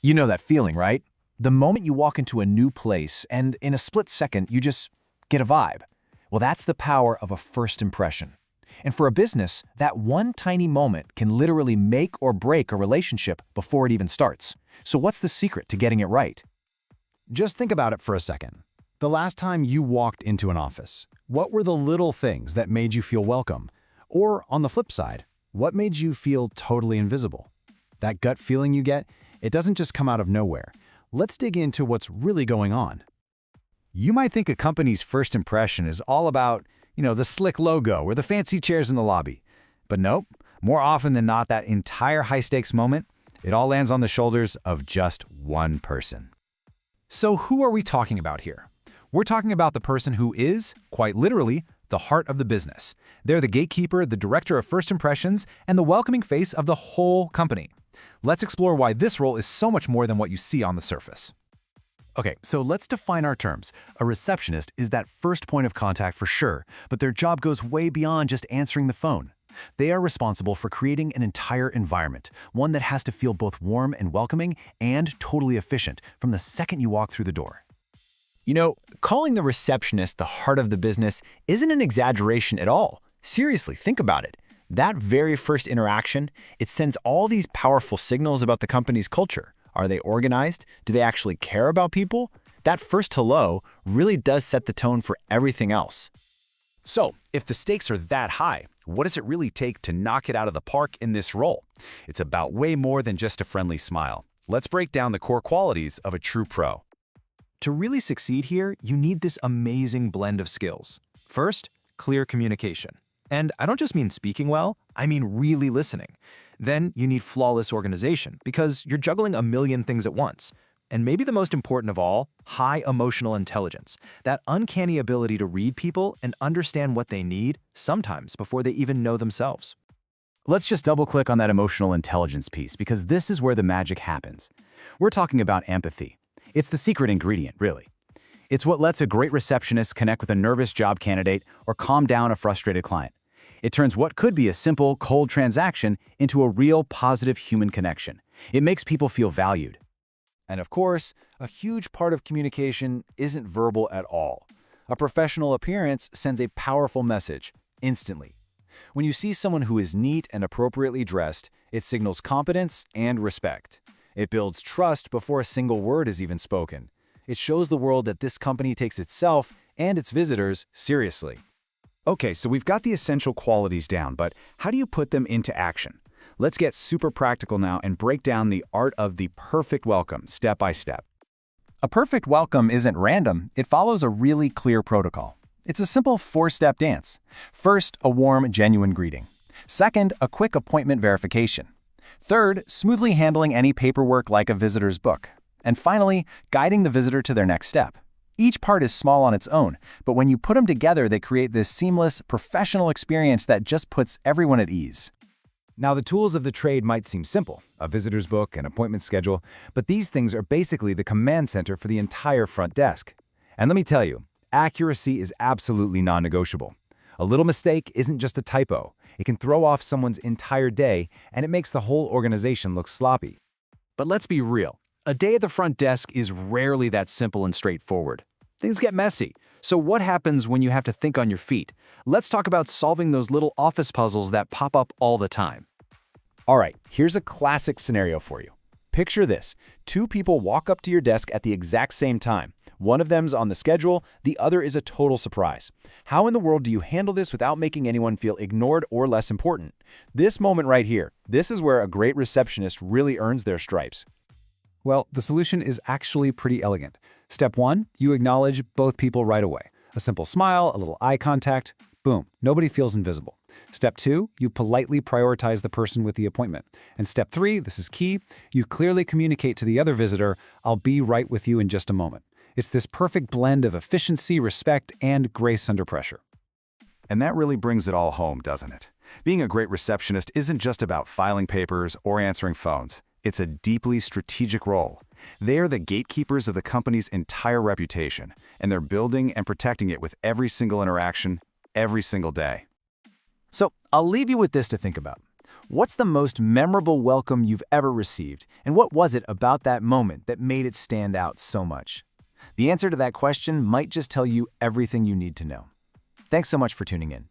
You know that feeling, right? The moment you walk into a new place and in a split second you just get a vibe. Well, that's the power of a first impression. And for a business, that one tiny moment can literally make or break a relationship before it even starts. So what's the secret to getting it right? Just think about it for a second. The last time you walked into an office, what were the little things that made you feel welcome? Or on the flip side, what made you feel totally invisible? That gut feeling you get, it doesn't just come out of nowhere. Let's dig into what's really going on. You might think a company's first impression is all about, the slick logo or the fancy chairs in the lobby. But nope, more often than not, that entire high-stakes moment, it all lands on the shoulders of just one person. So who are we talking about here? We're talking about the person who is, quite literally, the heart of the business. They're the gatekeeper, the director of first impressions, and the welcoming face of the whole company. Let's explore why this role is so much more than what you see on the surface. Okay, so let's define our terms. A receptionist is that first point of contact for sure, but their job goes way beyond just answering the phone. They are responsible for creating an entire environment, one that has to feel both warm and welcoming and totally efficient from the second you walk through the door. Calling the receptionist the heart of the business isn't an exaggeration at all. Seriously, think about it. That very first interaction, it sends all these powerful signals about the company's culture. Are they organized? Do they actually care about people? That first hello really does set the tone for everything else. So, if the stakes are that high, what does it really take to knock it out of the park in this role? It's about way more than just a friendly smile. Let's break down the core qualities of a true pro. To really succeed here, you need this amazing blend of skills. First, clear communication. And I don't just mean speaking well, I mean really listening. Then you need flawless organization because you're juggling a million things at once. And maybe the most important of all, high emotional intelligence. That uncanny ability to read people and understand what they need, sometimes before they even know themselves. Let's just double-click on that emotional intelligence piece because this is where the magic happens. We're talking about empathy. It's the secret ingredient, really. It's what lets a great receptionist connect with a nervous job candidate or calm down a frustrated client. It turns what could be a simple, cold transaction into a real, positive human connection. It makes people feel valued. And of course, a huge part of communication isn't verbal at all. A professional appearance sends a powerful message, instantly. When you see someone who is neat and appropriately dressed, it signals competence and respect. It builds trust before a single word is even spoken. It shows the world that this company takes itself and its visitors seriously. Okay, so we've got the essential qualities down, but how do you put them into action? Let's get super practical now and break down the art of the perfect welcome, step by step. A perfect welcome isn't random, it follows a really clear protocol. It's a simple four-step dance. First, a warm, genuine greeting. Second, a quick appointment verification. Third, smoothly handling any paperwork like a visitor's book. And finally, guiding the visitor to their next step. Each part is small on its own, but when you put them together, they create this seamless, professional experience that just puts everyone at ease. Now, the tools of the trade might seem simple, a visitor's book, an appointment schedule, but these things are basically the command center for the entire front desk. And let me tell you, accuracy is absolutely non-negotiable. A little mistake isn't just a typo. It can throw off someone's entire day, and it makes the whole organization look sloppy. But let's be real. A day at the front desk is rarely that simple and straightforward. Things get messy. So what happens when you have to think on your feet? Let's talk about solving those little office puzzles that pop up all the time. All right, here's a classic scenario for you. Picture this. Two people walk up to your desk at the exact same time. One of them's on the schedule, the other is a total surprise. How in the world do you handle this without making anyone feel ignored or less important? This moment right here, this is where a great receptionist really earns their stripes. Well, the solution is actually pretty elegant. Step 1, you acknowledge both people right away. A simple smile, a little eye contact, boom, nobody feels invisible. Step 2, you politely prioritize the person with the appointment. And step 3, this is key, you clearly communicate to the other visitor, I'll be right with you in just a moment. It's this perfect blend of efficiency, respect, and grace under pressure. And that really brings it all home, doesn't it? Being a great receptionist isn't just about filing papers or answering phones. It's a deeply strategic role. They are the gatekeepers of the company's entire reputation, and they're building and protecting it with every single interaction, every single day. So I'll leave you with this to think about. What's the most memorable welcome you've ever received, and what was it about that moment that made it stand out so much? The answer to that question might just tell you everything you need to know. Thanks so much for tuning in.